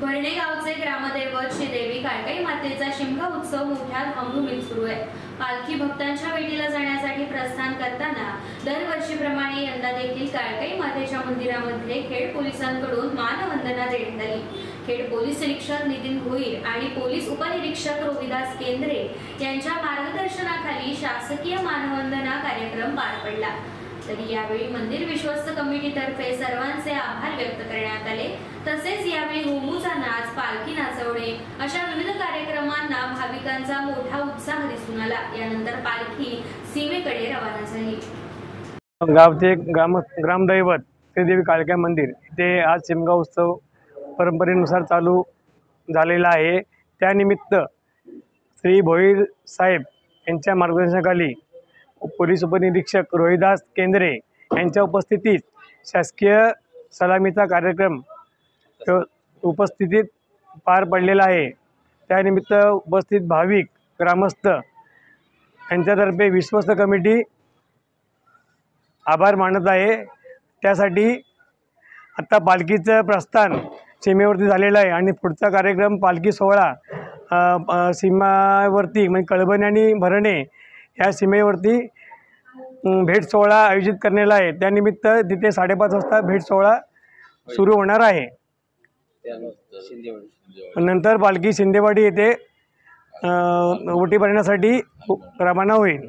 भरणे गावचे ग्रामदैवत श्री देवी काळकाई मातेचा शिमगा उत्सव मोठ्या धामधुमीत सुरू आहे। पालखी भक्तांच्या भेटीला जाण्यासाठी प्रस्थान करताना दरवर्षीप्रमाणे यंदा देखील काळकाई मातेच्या मंदिरामध्ये खेड पोलिसांकडून मानवंदना देण्यात आली। खेड पोलीस निरीक्षक नितीन भोईर आणि पोलीस उपनिरीक्षक रोहिदास केंद्रे यांच्या मार्गदर्शनाखाली शासकीय मानवंदना कार्यक्रम पार पडला। तरी यावेळी मंदिर विश्वस्त कमिटीतर्फे सर्वांचे आभार व्यक्त करण्यात आले। तसेच यावेळी घुमूचा नाच, पालखी नाचवणे अशा विविध कार्यक्रमांना भाविकांचा मोठा उत्साह दिसून आला। यानंतर पालखी सीमेकडे रवाना झाली। गावचे ग्रामदैवत श्री देवी काळकाई मंदिर इथे आज शिमगा उत्सव परंपरेनुसार चालू झालेला आहे। त्यानिमित्त श्री भोईर साहेब यांच्या मार्गदर्शनाखाली पोलीस उपनिरीक्षक रोहिदास केंद्रे यांच्या उपस्थितीत शासकीय सलामीचा कार्यक्रम उपस्थितीत पार पडलेला आहे। त्यानिमित्त उपस्थित भाविक ग्रामस्थ यांच्यातर्फे विश्वस्त कमिटी आभार मानत आहे। त्यासाठी आता पालखीचं प्रस्थान सीमेवरती झालेलं आहे आणि पुढचा कार्यक्रम पालखी सोहळा सीमावरती म्हणजे कळबणे आणि भरणे या सीमेवरती भेट सोहळा आयोजित करण्याला आहे। त्यानिमित्त तिथे 5:30 वाजता भेट सोहळा सुरू होणार आहे। नंतर पालखी शिंदेवाडी येथे ओटी भरण्यासाठी रवाना होईल।